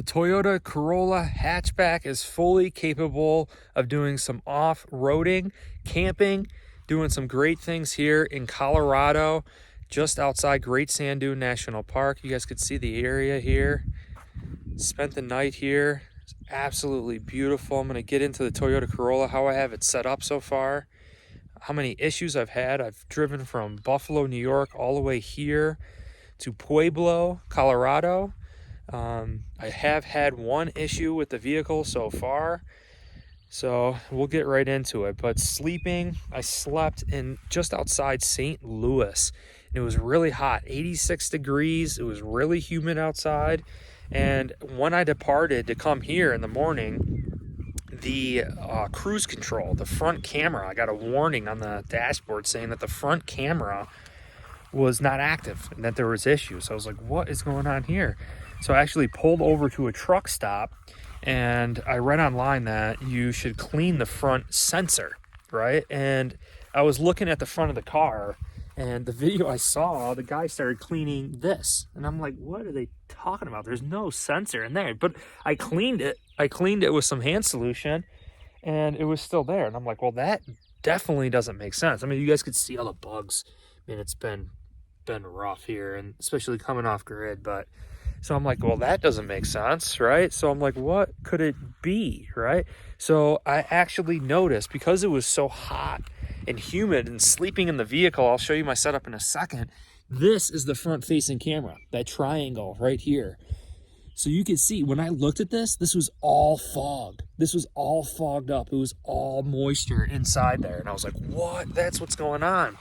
The Toyota Corolla Hatchback is fully capable of doing some off-roading, camping, doing some great things here in Colorado, just outside Great Sand Dune National Park. You guys could see the area here. Spent the night here. It's absolutely beautiful. I'm going to get into the Toyota Corolla, how I have it set up so far, how many issues I've had. I've driven from Buffalo, New York, all the way here to Pueblo, Colorado. I have had one issue with the vehicle so far, so we'll get right into it. But sleeping, I slept in just outside St. Louis. It was really hot, 86 degrees. It was really humid outside. And when I departed to come here in the morning, the cruise control, the front camera, I got a warning on the dashboard saying that the front camera was not active and that there was issues. I was like, what is going on here? So I actually pulled over to a truck stop, and I read online that you should clean the front sensor, right? And I was looking at the front of the car, and the video I saw, the guy started cleaning this. And I'm like, what are they talking about? There's no sensor in there. But I cleaned it. I cleaned it with some hand solution, and it was still there. And I'm like, well, that definitely doesn't make sense. I mean, you guys could see all the bugs. I mean, it's been rough here, and especially coming off grid. But so I'm like, well, that doesn't make sense, right? So I'm like, what could it be, right? So I actually noticed, because it was so hot and humid and sleeping in the vehicle, I'll show you my setup in a second. This is the front facing camera, that triangle right here. So you can see when I looked at this, this was all fog. This was all fogged up. It was all moisture inside there. And I was like, what? That's what's going on.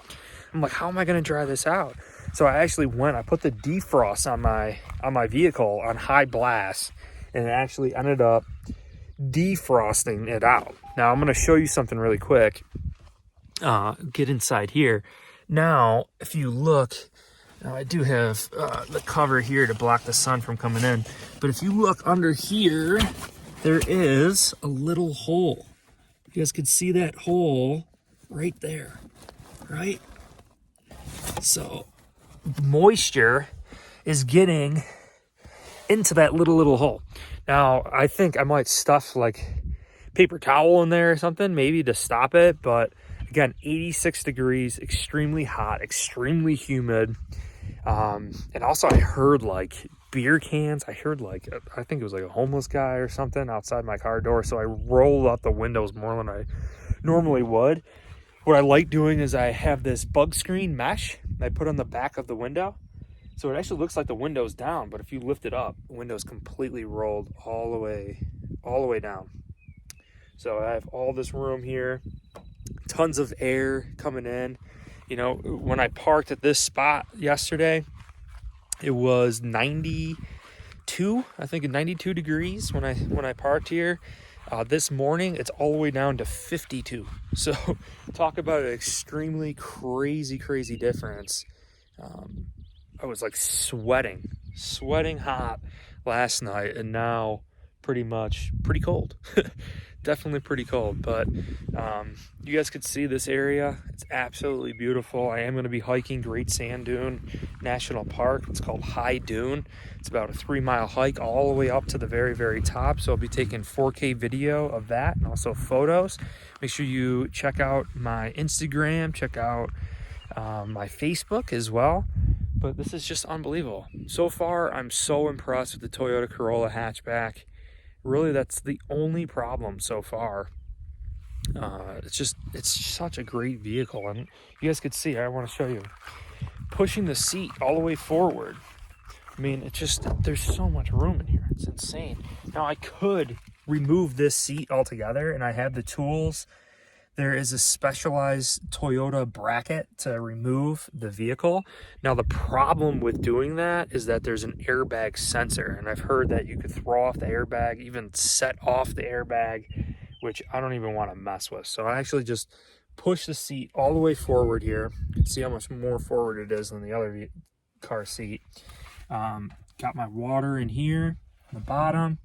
I'm like, how am I going to dry this out? So I actually I put the defrost on my vehicle on high blast, and it actually ended up defrosting it out. Now I'm going to show you something really quick. Get inside here. Now, if you look, I do have the cover here to block the sun from coming in. But if you look under here, there is a little hole. You guys can see that hole right there, right? So moisture is getting into that little hole. Now, I think I might stuff like paper towel in there or something, maybe to stop it. But again, 86 degrees, extremely hot, extremely humid. And also I heard like beer cans. I heard like, I think it was like a homeless guy or something outside my car door. So I rolled up the windows more than I normally would. What I like doing is I have this bug screen mesh I put on the back of the window. So it actually looks like the window's down, but if you lift it up, the window's completely rolled all the way down. So I have all this room here, tons of air coming in. You know, when I parked at this spot yesterday, it was 92, I think 92 degrees when I parked here. This morning, it's all the way down to 52. So talk about an extremely crazy difference. I was like sweating hot last night, and now pretty cold. Definitely pretty cold, but you guys could see this area. It's absolutely beautiful. I am going to be hiking Great Sand Dune National Park. It's called High Dune. It's about a 3-mile hike all the way up to the very top. So I'll be taking 4K video of that and also photos. Make sure you check out my Instagram, check out my Facebook as well. But this is just unbelievable. So far, I'm so impressed with the Toyota Corolla Hatchback. Really, that's the only problem so far. It's such a great vehicle. And you guys could see, I want to show you, pushing the seat all the way forward. I mean, there's so much room in here. It's insane. Now, I could remove this seat altogether, and I have the tools. There is a specialized Toyota bracket to remove the vehicle. Now, the problem with doing that is that there's an airbag sensor, and I've heard that you could throw off the airbag, even set off the airbag, which I don't even want to mess with. So I actually just push the seat all the way forward here. You can see how much more forward it is than the other car seat. Got my water in here on the bottom.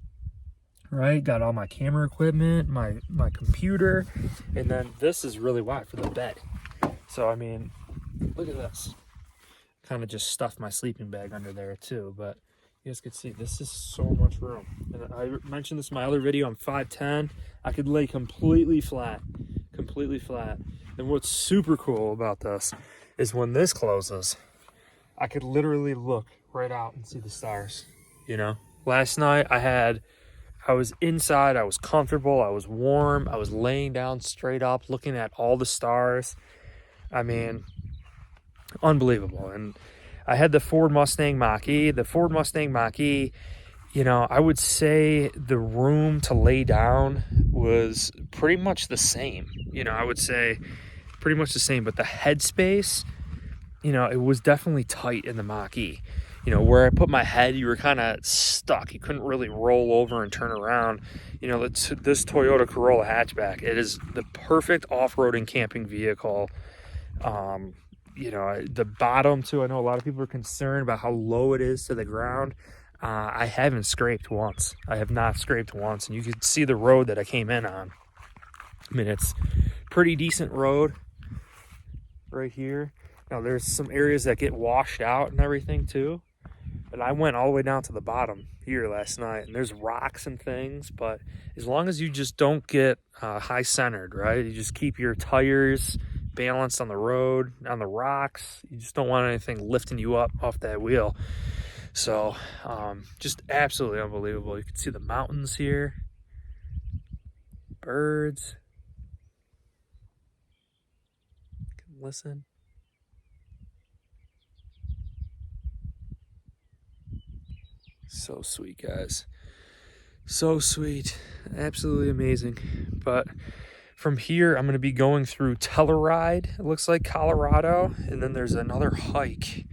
Right, got all my camera equipment, my computer, and then this is really wide for the bed. So I mean, look at this. Kind of just stuffed my sleeping bag under there too, but You guys can see this is so much room. And I mentioned this in my other video, I'm 5'10". I could lay completely flat. And what's super cool about this is when this closes, I could literally look right out and see the stars, you know? Last night I was inside, I was comfortable, I was warm, I was laying down straight up, looking at all the stars. I mean, unbelievable. And I had the Ford Mustang Mach-E. The Ford Mustang Mach-E, you know, I would say the room to lay down was pretty much the same. You know, I would say pretty much the same, but the headspace, you know, it was definitely tight in the Mach-E. You know, where I put my head, you were kind of stuck. You couldn't really roll over and turn around. You know, this Toyota Corolla Hatchback, it is the perfect off-roading camping vehicle. You know, the bottom too, I know a lot of people are concerned about how low it is to the ground. I haven't scraped once. I have not scraped once. And you can see the road that I came in on. I mean, it's pretty decent road right here. Now, there's some areas that get washed out and everything too. But I went all the way down to the bottom here last night, and there's rocks and things, but as long as you just don't get high centered, right? You just keep your tires balanced on the road, on the rocks. You just don't want anything lifting you up off that wheel. So just absolutely unbelievable. You can see the mountains here, birds. You can listen. So sweet, guys. So sweet. Absolutely amazing. But from here, I'm going to be going through Telluride, it looks like, Colorado. And then there's another hike.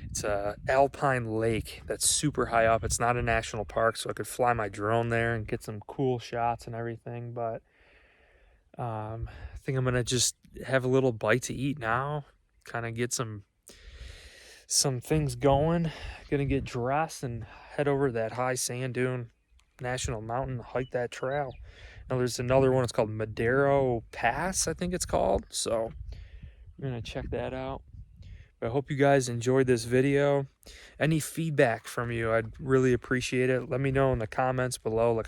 It's a alpine lake that's super high up. It's not a national park, so I could fly my drone there and get some cool shots and everything. But I think I'm going to just have a little bite to eat now. Kind of get some things going. Gonna get dressed and head over to that high sand dune national mountain, hike that trail. Now there's another one, it's called Madero Pass, I think it's called. So we're gonna check that out. But I hope you guys enjoyed this video. Any feedback from you, I'd really appreciate it. Let me know in the comments below, like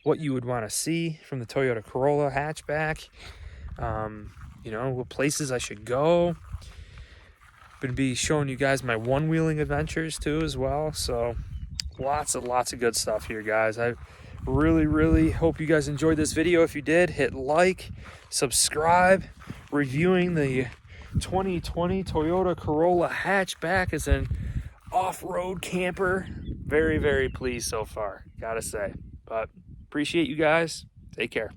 what you would want to see from the Toyota Corolla Hatchback. You know, what places I should go. Going to be showing you guys my one-wheeling adventures too as well. So lots of good stuff here, guys. I really hope you guys enjoyed this video. If you did, hit like, subscribe. Reviewing the 2020 Toyota Corolla Hatchback as an off-road camper. Very pleased so far, gotta say. But appreciate you guys. Take care.